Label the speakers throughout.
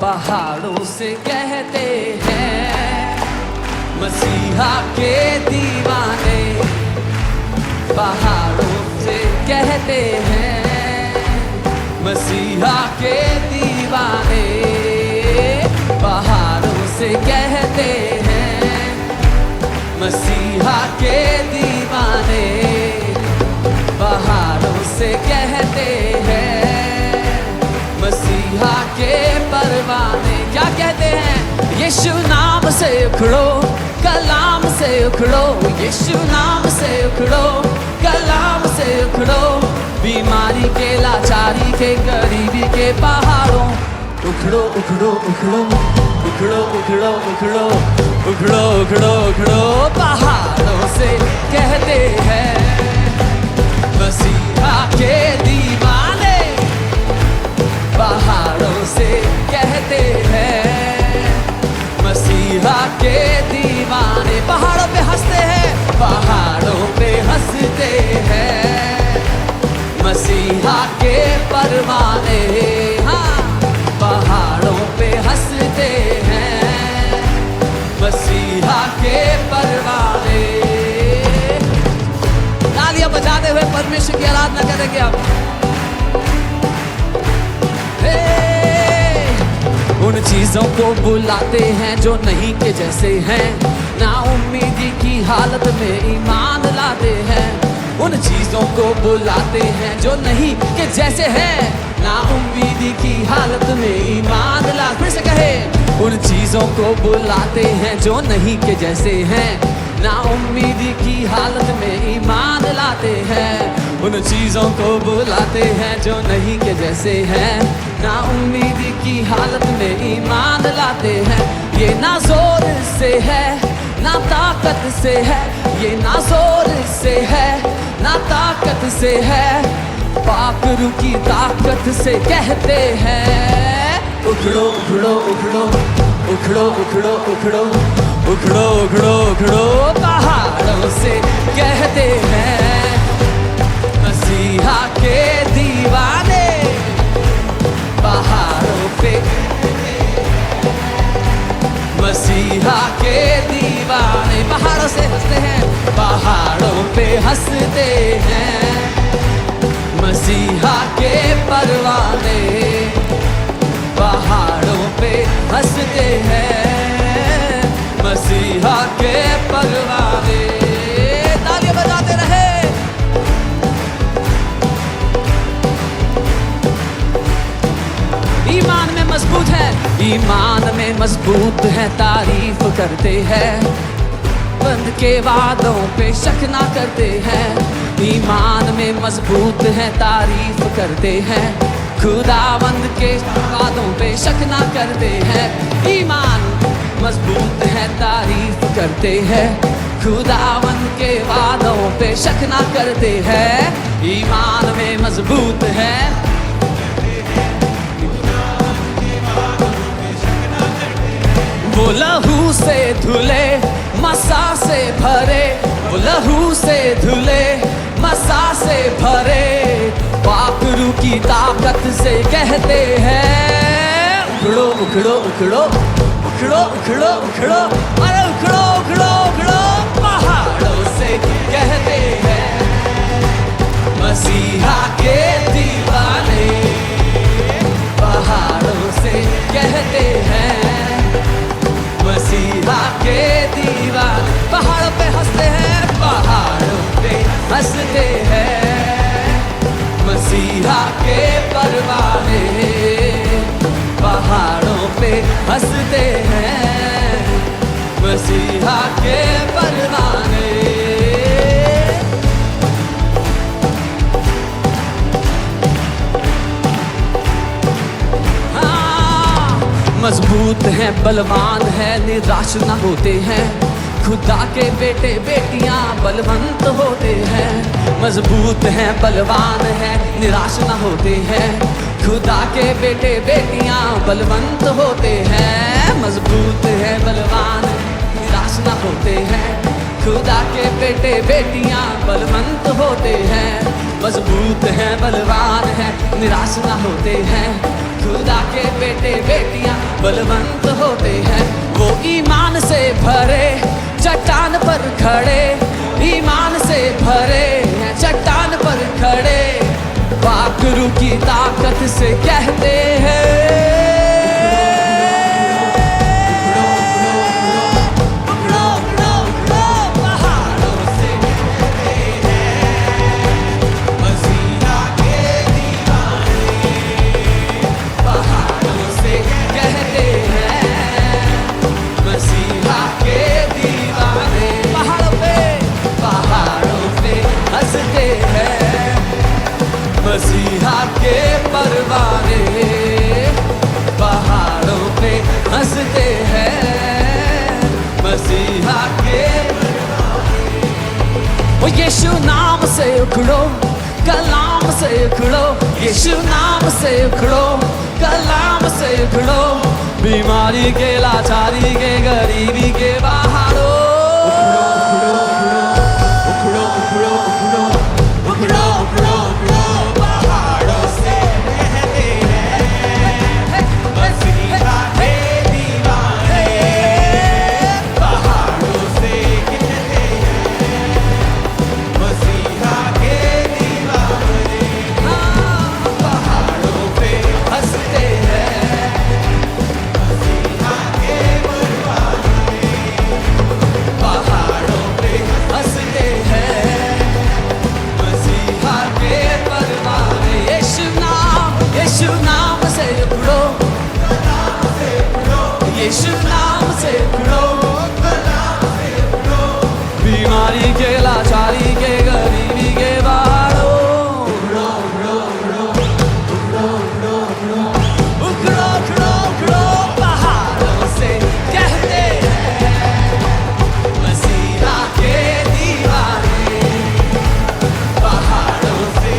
Speaker 1: पहाड़ों से कहते हैं मसीहा के दीवाने, पहाड़ों से कहते हैं मसीहा के दीवाने, पहाड़ों से कहते हैं मसीहा के दीवाने, पहाड़ों से कहते हैं मसीहा के परवाने। क्या कहते हैं? यीशु नाम से उखड़ो, कलाम से उखड़ो, यीशु नाम से उखड़ो, कलाम से उखड़ो, बीमारी के, लाचारी के, गरीबी के पहाड़ों उखड़ो उखड़ो उखड़ो उखड़ो उखड़ो उखड़ो उखड़ो उखड़ो उखड़ो, पहाड़ों से कहते हैं मसीहा के दीवाने, पहाड़ों से कहते हैं मसीहा के दीवाने। पहाड़ों पे हंसते हैं, पहाड़ों पे हंसते हैं मसीहा के परवाने। हाँ, पहाड़ों पे हंसते हैं मसीहा के परवाने। तालियां बजाते हुए परमेश्वर की आराधना करेंगे आप। उन चीजों को बुलाते हैं जो नहीं के जैसे हैं, ना उम्मीदी की हालत में ईमान लाते हैं। उन चीजों को बुलाते हैं जो नहीं के जैसे हैं, ना उम्मीदी की हालत में ईमान लाते। फिर से कहे, उन चीजों को बुलाते हैं जो नहीं के जैसे हैं, ना उम्मीदी की हालत में ईमान लाते हैं। उन चीजों को बुलाते हैं जो नहीं के जैसे हैं, ना उम्मीदी की हालत में ईमान लाते हैं। ये ना जोर से है ना ताकत से है, ये ना जोर से है ना ताकत से है, पाकरू की ताकत से कहते हैं उखड़ो उखड़ो उखड़ो उखड़ो उखड़ो उखड़ो उखड़ो उखड़ो उखड़ो, पहाड़ों से कहते हैं मसीहा के दीवाने, पहाड़ों पे मसीहा के दीवाने। पहाड़ों से हंसते हैं, पहाड़ों पे हंसते हैं मसीहा के परवाने, पहाड़ों पे हंसते हैं मसीहा के परवाने। तालियां बजाते रहे। ईमान में मजबूत है, ईमान में मजबूत है, तारीफ करते हैं, बंद के वादों पे शक ना करते हैं। ईमान में मजबूत है, तारीफ करते हैं, खुदावंद के वादों पे शक ना करते हैं। ईमान मजबूत है, तारीफ करते हैं, खुदावंद के वादों पे शक ना करते हैं। ईमान में मजबूत है, वो लहू से धुले मसा से भरे, वो लहू से धुले मसा से भरे, पाकरू की ताकत से कहते हैं उखड़ो उखड़ो उखड़ो उखड़ो उखड़ो उखड़ो, अरे उखड़ो उखड़ो उखड़ो, पहाड़ों से कहते हैं मसीहा के दीवाने, पहाड़ों से कहते हैं मसीहा के दीवाने। पहाड़ों पे हंसते हैं, पहाड़ों पे हंसते हैं मसीहा के परवाने, पहाड़ों पे हंसते हैं मसीहा के परवाने। मजबूत है, बलवान है, निराश ना होते हैं, खुदा के बेटे बेटियां बलवंत होते हैं। मजबूत है, बलवान है, निराश ना होते हैं, खुदा के बेटे बेटियां बलवंत होते हैं। मजबूत है, बलवान निराश ना होते हैं, खुदा के बेटे बेटियां बलवंत होते हैं। मजबूत है, बलवान है, निराश ना होते हैं, खुदा के बेटे बेटियां बलवंत होते हैं, वो ईमान से भरे चट्टान पर खड़े, ईमान से भरे हैं चट्टान पर खड़े, पाखरू की ताकत से कहते हैं मसीहा के परवाने, पहाड़ों पे हंसते हैं मसीहा के परवाने। वो यीशु नाम से उखड़ो, कलाम से उखड़ो, यीशु नाम से उखड़ो, कलाम से उखड़ो, बीमारी के, लाचारी के, गरीबी के पहाड़ों। यीशु नाम से उखड़ो, बीमारी के, लाचारी के, गरीबी के पहाड़ों। उखड़ो उखड़ो उखड़ो उखड़ो उखड़ो उखड़ो उखड़ो उखड़ो पहाड़ों से कहते हैं मसीहा के दीवाने, पहाड़ों से कहते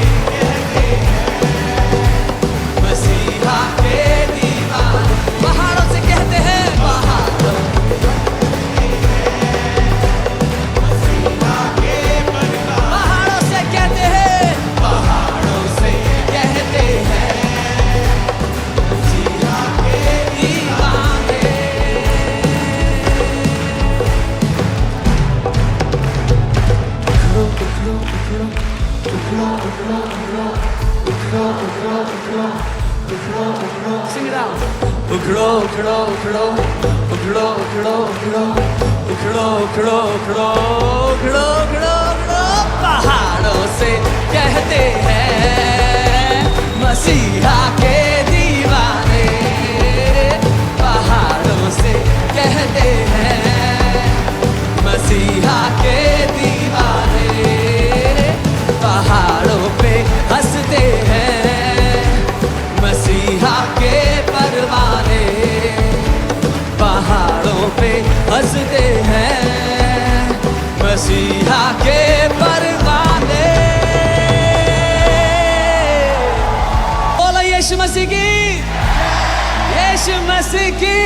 Speaker 1: हैं मसीहा के दीवाने, पहाड़ों से कहते हैं Sing it out. Ukro, ukro, ukro, ukro, ukro, ukro, ukro, ukro, ukro, ukro, ukro, ukro, पहाड़ों से कहते हैं मसीहा के दीवाने, पहाड़ों से कहते हैं मसीहा के दीवाने, पहाड़ों पे हंसते हैं मसीहा के परवाने, पहाड़ों पे हंसते हैं मसीहा के परवाने। बोलो यीशु मसीह की, यीशु मसीह की।